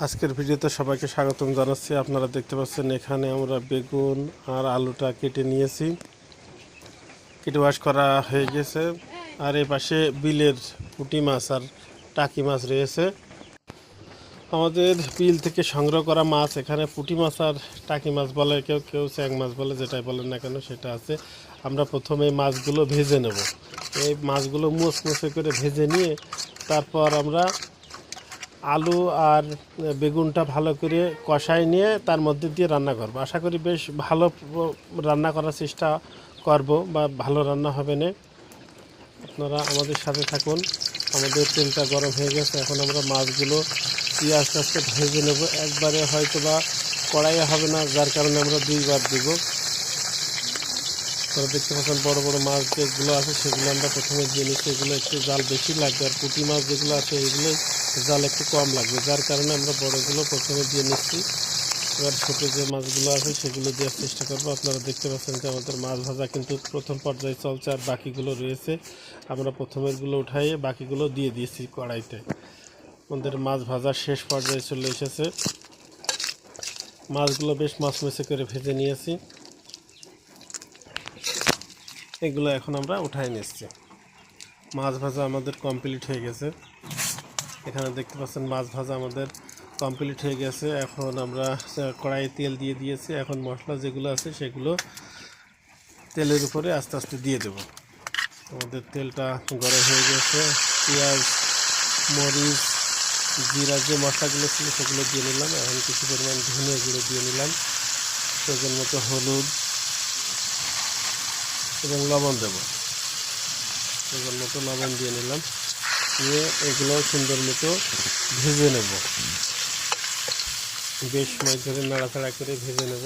আজকের ভিডিওতে সবাইকে স্বাগতম জানাচ্ছি। আপনারা দেখতে পাচ্ছেন এখানে আমরা বেগুন আর আলুটা কেটে নিয়েছি, কেটে ওয়াশ করা হয়ে গেছে। আর এই পাশে বিলের পুঁটি মাছ আর টাকি মাছ রয়েছে। আমাদের বিল থেকে সংগ্রহ করা মাছ, এখানে পুঁটি মাছ আর টাকি মাছ বলে, কেউ কেউ চ্যাং মাছ বলে, যেটাই বলেন না কেন সেটা আছে। আমরা প্রথমে মাছগুলো ভেজে নেব। এই মাছগুলো মুচমুচে করে ভেজে নিয়ে তারপর আমরা আলু আর বেগুনটা ভালো করে কষাই নিয়ে তার মধ্যে দিয়ে রান্না করব। আশা করি বেশ ভালো রান্না করার চেষ্টা করব, বা ভালো রান্না হবে না। আপনারা আমাদের সাথে থাকুন। আমাদের তেলটা গরম হয়ে গেছে, এখন আমরা মাছগুলো দিয়ে আস্তে আস্তে ভেজে নেব। একবারে হয়তো বা কড়াইয়ে হবে না, যার কারণে আমরা দুইবার দেব। আপনারা দেখতে পাচ্ছেন বড় বড় মাছ যেগুলো আছে সেগুলো আমরা প্রথমে দিয়ে নিচ্ছি। এগুলো একটু জাল বেশি লাগবে, আর পুঁটি মাছ যেগুলো আছে এগুলো জাল একটু কম লাগবে, যার কারণে আমরা বড়গুলো প্রথমে দিয়ে নিচ্ছি। এবার ছোটো যে মাছগুলো আছে সেগুলো দেওয়ার চেষ্টা করবো। আপনারা দেখতে পাচ্ছেন যে আমাদের মাছ ভাজা কিন্তু প্রথম পর্যায়ে চলছে, আর বাকিগুলো রয়েছে। আমরা প্রথমেরগুলো উঠাইয়ে বাকিগুলো দিয়ে দিয়েছি কড়াইতে। আমাদের মাছ ভাজা শেষ পর্যায়ে চলে এসেছে। মাছগুলো বেশ মচমচে করে ভেজে নিয়েছি, এগুলো এখন আমরা উঠাই নিচ্ছি। মাছ ভাজা আমাদের কমপ্লিট হয়ে গেছে। এখানে দেখতে পাচ্ছেন মাছ ভাজা আমাদের কমপ্লিট হয়ে গেছে। এখন আমরা কড়াইয়ে তেল দিয়ে দিয়েছি। এখন মশলা যেগুলো আছে সেগুলো তেলের উপরে আস্তে আস্তে দিয়ে দেব। আমাদের তেলটা গরম হয়ে গেছে। পেঁয়াজ, মরিচ, জিরা যে মশলাগুলো ছিল সেগুলো দিয়ে নিলাম। এখন কিছু পরিমাণ ধনে গুঁড়ো দিয়ে নিলাম, প্রয়োজন মতো হলুদ এবং লবণ দেব। প্রয়োজন মতো লবণ দিয়ে নিলাম, নিয়ে এগুলো সুন্দর মতো ভেজে নেব। বেশ সময় ধরে নাড়াচাড়া করে ভেজে নেব।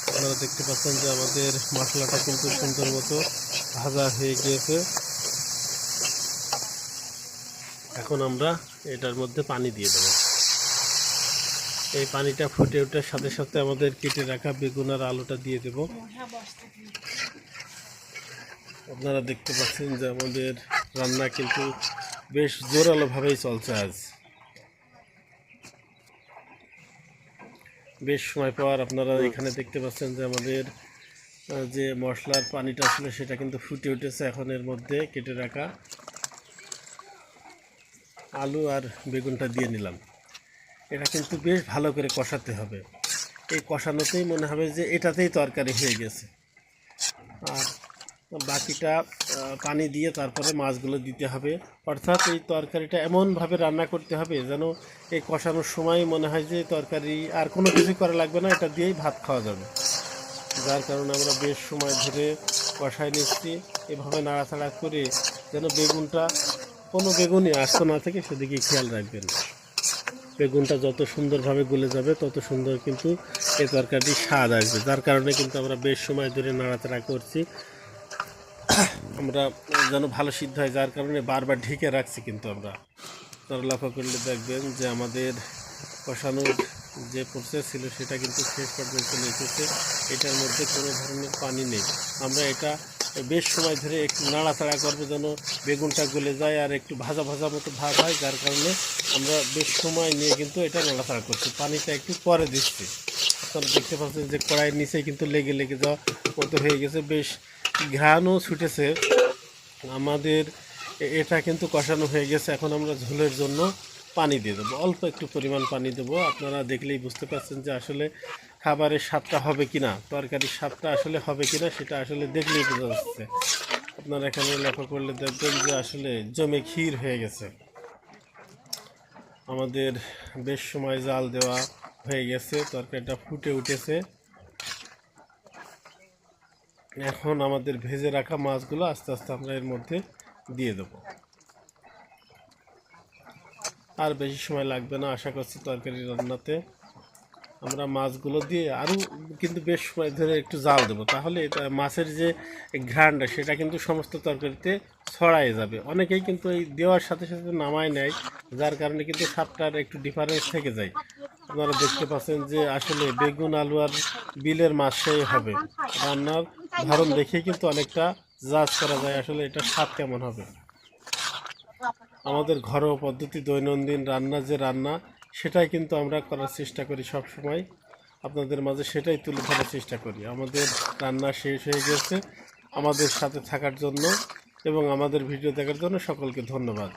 আপনারা দেখতে পাচ্ছেন যে আমাদের মশলাটা কিন্তু সুন্দর মতো ভাজা হয়ে গিয়েছে। এখন আমরা এটার মধ্যে পানি দিয়ে দেব। এই পানিটা ফুটে ওঠার সাথে সাথে আমাদের কেটে রাখা বেগুন আর আলুটা দিয়ে দেব। আপনারা দেখতে পাচ্ছেন যে আমাদের রান্না কিন্তু বেশ জোরালোভাবেই চলছে। আজ বেশ সময় পর আপনারা এখানে দেখতে পাচ্ছেন যে আমাদের যে মশলার পানিটা ছিল সেটা কিন্তু ফুটে উঠেছে। এখন এর মধ্যে কেটে রাখা আলু আর বেগুনটা দিয়ে নিলাম। এটা কিন্তু বেশ ভালো করে কষাতে হবে। এই কষানোতেই মনে হবে যে এটাতেই তরকারি হয়ে গেছে। আর বাকিটা পানি দিয়ে তারপরে মাছগুলো দিতে হবে। অর্থাৎ এই তরকারিটা এমনভাবে রান্না করতে হবে যেন এই কষানোর সময় মনে হয় যে তরকারি আর কোনো কিছু করা লাগবে না, এটা দিয়েই ভাত খাওয়া যাবে। যার কারণে আমরা বেশ সময় ধরে কষাই নিচ্ছি। এভাবে নাড়াচাড়া করে যেন বেগুনটা, কোনো বেগুনই আস্ত না থেকে সেদিকে খেয়াল রাখবেন। বেগুনটা যত সুন্দরভাবে গলে যাবে তত সুন্দর কিন্তু এই তরকারিটির স্বাদ আসবে। যার কারণে কিন্তু আমরা বেশ সময় ধরে নাড়াচাড়া করছি, আমরা যেন ভালো সিদ্ধ হয়। যার কারণে বারবার ঢেকে রাখছি। কিন্তু আমরা তারা লক্ষ্য করলে দেখবেন যে আমাদের কষানোর যে প্রসেস ছিল সেটা কিন্তু শেষ পর্যন্ত চলে এসেছে। এটার মধ্যে কোনো ধরনের পানি নেই। আমরা এটা বেশ সময় ধরে একটু নাড়াচাড়া করবো যেন বেগুনটা গলে যায় আর একটু ভাজা ভাজা মতো ভাব হয়। যার কারণে আমরা বেশ সময় নিয়ে কিন্তু এটা নাড়াচাড়া করছি। পানিটা একটু পরে দিচ্ছি। আপনারা দেখতে পাচ্ছেন যে কড়াইয়ের নিচে কিন্তু লেগে লেগে যাওয়া মতো হয়ে গেছে, বেশ ঘ্রাণও ছুটেছে আমাদের। এটা কিন্তু কষানো হয়ে গেছে। এখন আমরা ঝোলের জন্য পানি দিয়ে দেবো, অল্প একটু পরিমাণ পানি দেবো। আপনারা দেখলেই বুঝতে পারছেন যে আসলে খাবারের স্বাদটা হবে কি না, তরকারির স্বাদটা আসলে হবে কি না, সেটা আসলে দেখলেই বোঝা যাচ্ছে। আপনারা এখানে লক্ষ্য করলে দেখবেন যে আসলে জমে ক্ষীর হয়ে গেছে। আমাদের বেশ সময় জাল দেওয়া হয়ে গেছে, তরকারিটা ফুটে উঠেছে। এখন আমাদের ভেজে রাখা মাছগুলো আস্তে আস্তে আমরা এর মধ্যে দিয়ে দেবো। আর বেশি সময় লাগবে না আশা করছি তরকারি রান্নাতে। আমরা মাছগুলো দিয়ে আরও কিন্তু বেশ সময় ধরে একটু জাল দেবো, তাহলে এটা মাছের যে ঘ্রাণটা সেটা কিন্তু সমস্ত তরকারিতে ছড়াই যাবে। অনেকেই কিন্তু এই দেওয়ার সাথে সাথে নামায় নেয়, যার কারণে কিন্তু স্বাদটার একটু ডিফারেন্স থেকে যায়। আপনারা দেখতে পাচ্ছেন যে আসলে বেগুন, আলু আর বিলের মাছ সেই হবে। রান্নার ধরন দেখেই কিন্তু অনেকটা জাজ করা যায় আসলে এটা স্বাদ কেমন হবে। আমাদের ঘরোয়া পদ্ধতি দৈনন্দিন রান্না যে রান্না সেটাই কিন্তু আমরা করার চেষ্টা করি সব সময়। আপনাদের মাঝে সেটাই তুলে ধরার চেষ্টা করি। আমাদের রান্না শেষ হয়ে গেছে। আমাদের সাথে থাকার জন্য এবং আমাদের ভিডিও দেখার জন্য সকলকে ধন্যবাদ।